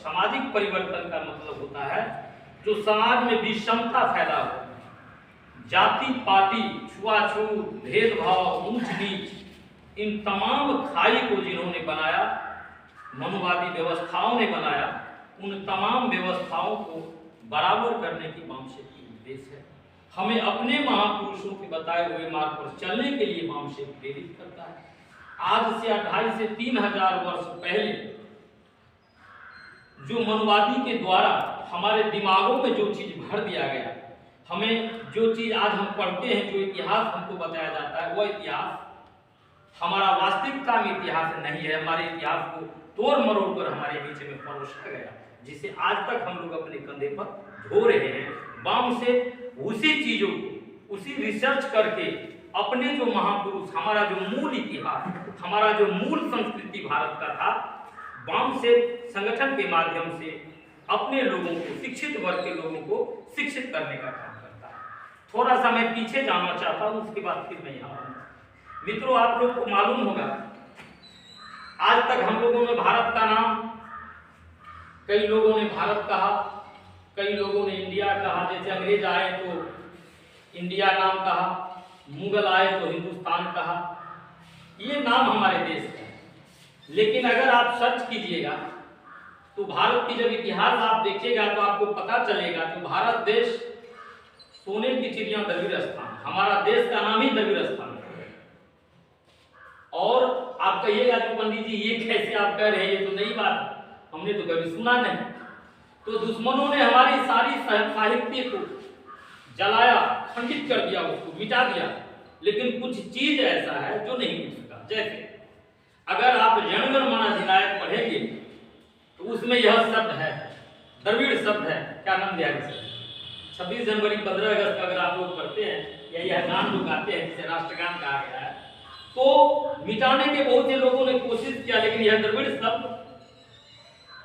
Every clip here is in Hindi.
सामाजिक परिवर्तन का मतलब होता है जो समाज में विषमता फैला हो, जाति पाति, छुआछूत, भेदभाव, ऊंच नीच, इन तमाम खाई को जिन्होंने बनाया, मनुवादी व्यवस्थाओं ने बनाया, उन तमाम व्यवस्थाओं को बराबर करने की वामशेप की उद्देश्य है। हमें अपने महापुरुषों के बताए हुए मार्ग पर चलने के लिए वामशेप प्रेरित करता है। आज से 2500 से 3000 वर्ष पहले जो मनुवादी के द्वारा हमारे दिमागों में जो चीज भर दिया गया, हमें जो चीज आज हम पढ़ते हैं, जो इतिहास हमको बताया जाता है, वह इतिहास हमारा वास्तविकता में इतिहास नहीं है। हमारे इतिहास को तोड़ मरोड़ कर हमारे बीच में परोसा गया, जिसे आज तक हम लोग अपने कंधे पर ढो रहे हैं। वाम से उसी चीजों को, उसी रिसर्च करके अपने जो महापुरुष, हमारा जो मूल इतिहास, हमारा जो मूल संस्कृति भारत का था, वाम से संगठन के माध्यम से अपने लोगों को, शिक्षित वर्ग के लोगों को शिक्षित करने का काम करता है। थोड़ा सा मैं पीछे जाना चाहता हूं, उसके बाद फिर मैं यहाँ आऊंगा। मित्रों, आप लोग को मालूम होगा, आज तक हम लोगों ने भारत का नाम, कई लोगों ने भारत कहा, कई लोगों ने इंडिया कहा। जैसे अंग्रेज आए तो इंडिया नाम कहा, मुगल आए तो हिंदुस्तान कहा। ये नाम हमारे देश का है, लेकिन अगर आप सर्च कीजिएगा तो भारत की जब इतिहास आप देखिएगा तो आपको पता चलेगा कि भारत देश सोने की चिड़िया द्रविड़ स्थान, हमारा देश का नाम ही द्रविड़ स्थान है। और आप कहिएगा कि पंडित जी ये कैसे आप कह रहे हैं, ये तो नई बात, हमने तो कभी सुना नहीं। तो दुश्मनों ने हमारी सारी साहित्य को जलाया, खंडित कर दिया, उसको मिटा दिया, लेकिन कुछ चीज ऐसा है जो नहीं मिट सका। जैसे अगर आप जनगण मन अधिनायक पढ़ेंगे तो उसमें यह शब्द है, द्रविड़ शब्द है, क्या नाम दिया है? 26 जनवरी 15 अगस्त का अगर आप लोग पढ़ते हैं या यह गान लोग गाते हैं जिसे राष्ट्रगान कहा गया है, तो मिटाने के बहुत से लोगों ने कोशिश किया, लेकिन यह द्रविड़ शब्द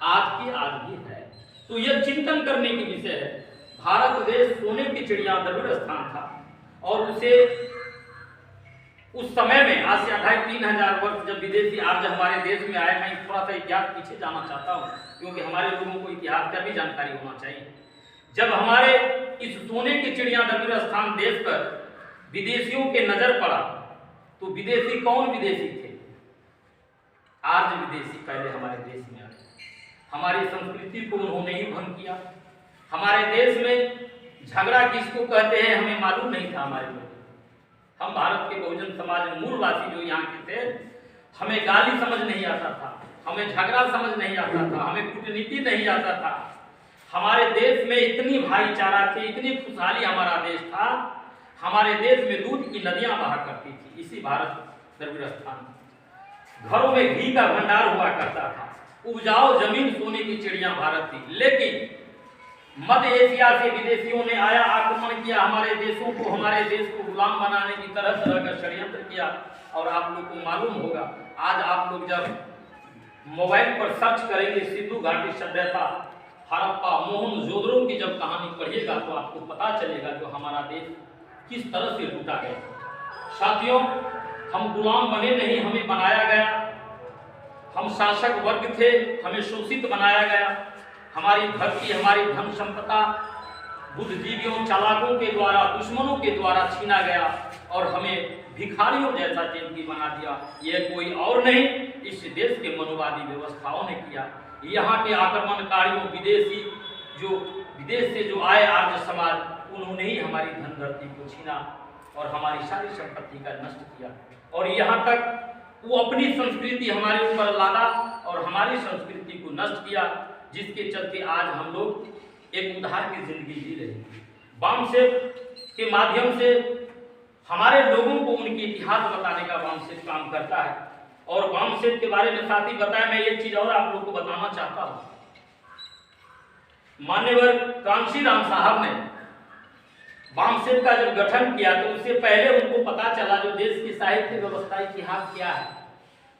आज की आज भी है। तो यह चिंतन करने की विषय है। भारत देश सोने की चिड़िया द्रविड़ स्थान था, और उसे उस समय में, आज से 2500-3000 वर्ष जब विदेशी आर्य हमारे देश में आए, मैं थोड़ा सा इतिहास पीछे जाना चाहता हूँ क्योंकि हमारे लोगों को इतिहास का भी जानकारी होना चाहिए। जब हमारे इस सोने की चिड़िया द्रविड़ स्थान देश पर विदेशियों के नजर पड़ा, तो विदेशी कौन विदेशी थे? आर्य विदेशी पहले हमारे देश में आए। हमारी संस्कृति को उन्होंने ही भंग किया। हमारे देश में झगड़ा किसको कहते हैं हमें मालूम नहीं था। हमारे लोग, हम भारत के बहुजन समाज मूलवासी जो यहाँ के थे, हमें गाली समझ नहीं आता था, हमें झगड़ा समझ नहीं आता था, हमें कूटनीति नहीं आता था। हमारे देश में इतनी भाईचारा थी, इतनी खुशहाली हमारा देश था, हमारे देश में दूध की नदियां बहा करती थी। इसी भारत द्रविड़ स्थान घरों में घी का भंडार हुआ करता था, उपजाऊ जमीन सोने की चिड़िया भारत थी। लेकिन मध्य एशिया से विदेशियों ने आया, आक्रमण किया, हमारे देशों को, हमारे देश को गुलाम बनाने की तरह तरह का षड्यंत्र किया। और आप लोग को मालूम होगा, आज आप लोग जब मोबाइल पर सर्च करेंगे सिंधु घाटी सभ्यता, हड़प्पा, मोहनजोदड़ो की जब कहानी पढ़िएगा तो आपको पता चलेगा जो हमारा देश किस तरह से लूटा गया। साथियों, हम गुलाम बने नहीं, हमें बनाया गया। हम शासक वर्ग थे, हमें शोषित बनाया गया। हमारी धरती, हमारी धन संपदा बुद्धिजीवियों, चालाकों के द्वारा, दुश्मनों के द्वारा छीना गया और हमें भिखारियों जैसा जिंदगी बना दिया। यह कोई और नहीं, इस देश के मनुवादी व्यवस्थाओं ने किया। यहाँ के आक्रमणकारियों, विदेशी जो विदेश से जो आए आर्य समाज, उन्होंने ही हमारी धन धरती को छीना और हमारी सारी संपत्ति का नष्ट किया। और यहाँ तक वो अपनी संस्कृति हमारे ऊपर लादा और हमारी संस्कृति को नष्ट किया, जिसके चलते आज हम लोग एक उधार की जिंदगी जी रहे हैं। वामशेप के माध्यम से हमारे लोगों को उनके इतिहास बताने का वामशेप काम करता है। और वामशेप के बारे में साथ ही बताया, मैं एक चीज और आप लोग को बताना चाहता हूँ। मान्यवर कांशीराम साहब ने वामशेप का जब गठन किया तो उससे पहले उनको पता चला जो देश की साहित्य व्यवस्था, इतिहास क्या है।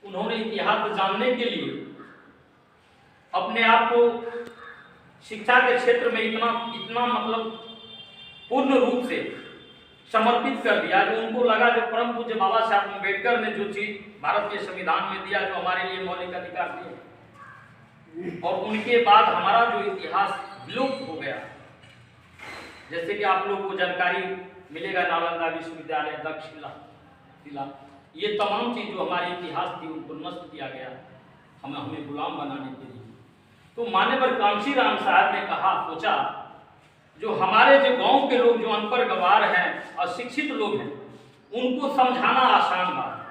उन्होंने इतिहास जानने के लिए अपने आप को शिक्षा के क्षेत्र में इतना मतलब पूर्ण रूप से समर्पित कर दिया जो उनको लगा, जो परम पूज्य बाबा साहब अम्बेडकर ने जो चीज भारत के संविधान में दिया, जो हमारे लिए मौलिक अधिकार दिए, और उनके बाद हमारा जो इतिहास विलुप्त हो गया, जैसे कि आप लोग को जानकारी मिलेगा नालंदा विश्वविद्यालय, तक्षशिला, ये तमाम चीज जो हमारे इतिहास थी उनको नष्ट किया गया हमें गुलाम बनाने के लिए। तो मान्यवर कामशी राम साहब ने कहा, सोचा जो हमारे जो गांव के लोग जो अनपढ़ गवार हैं, अशिक्षित लोग हैं, उनको समझाना आसान बात है,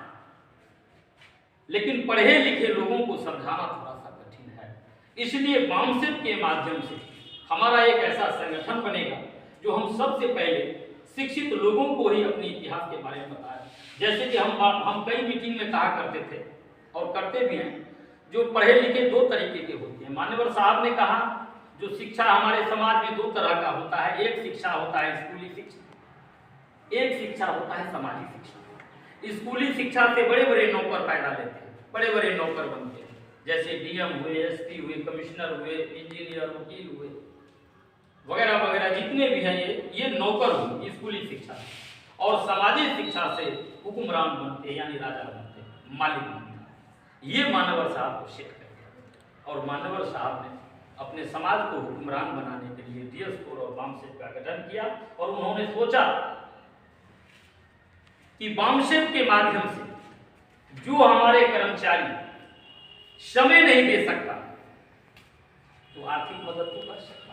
लेकिन पढ़े लिखे लोगों को समझाना थोड़ा सा कठिन है। इसलिए बामसेप के माध्यम से हमारा एक ऐसा संगठन बनेगा जो हम सबसे पहले शिक्षित लोगों को ही अपने इतिहास के बारे में बताएं। जैसे कि हम कई मीटिंग में कहा करते थे और करते भी हैं, जो पढ़े लिखे दो तरीके के होते हैं। मान्यवर साहब ने कहा जो शिक्षा हमारे समाज में दो तरह का होता है, एक शिक्षा होता है स्कूली शिक्षा, एक शिक्षा होता है समाजी शिक्षा। स्कूली शिक्षा से बड़े बड़े नौकर पैदा लेते हैं, बड़े बड़े नौकर बनते हैं, जैसे डीएम हुए, एसपी हुए, कमिश्नर हुए, इंजीनियर, वकील हुए, वगैरह वगैरह जितने भी हैं ये नौकर हुए स्कूली शिक्षा। और सामाजिक शिक्षा से हुक्मरान बनते हैं, यानी राजा बनते हैं, मालिक बनते हैं। ये मान्यवर साहब को सेट कर दिया और मान्यवर साहब ने अपने समाज को हुक्मरान बनाने के लिए डीएस कोर और बामसेप का गठन किया। और उन्होंने सोचा कि बामसेप के माध्यम से जो हमारे कर्मचारी समय नहीं दे सकता तो आर्थिक मदद तो कर सकता।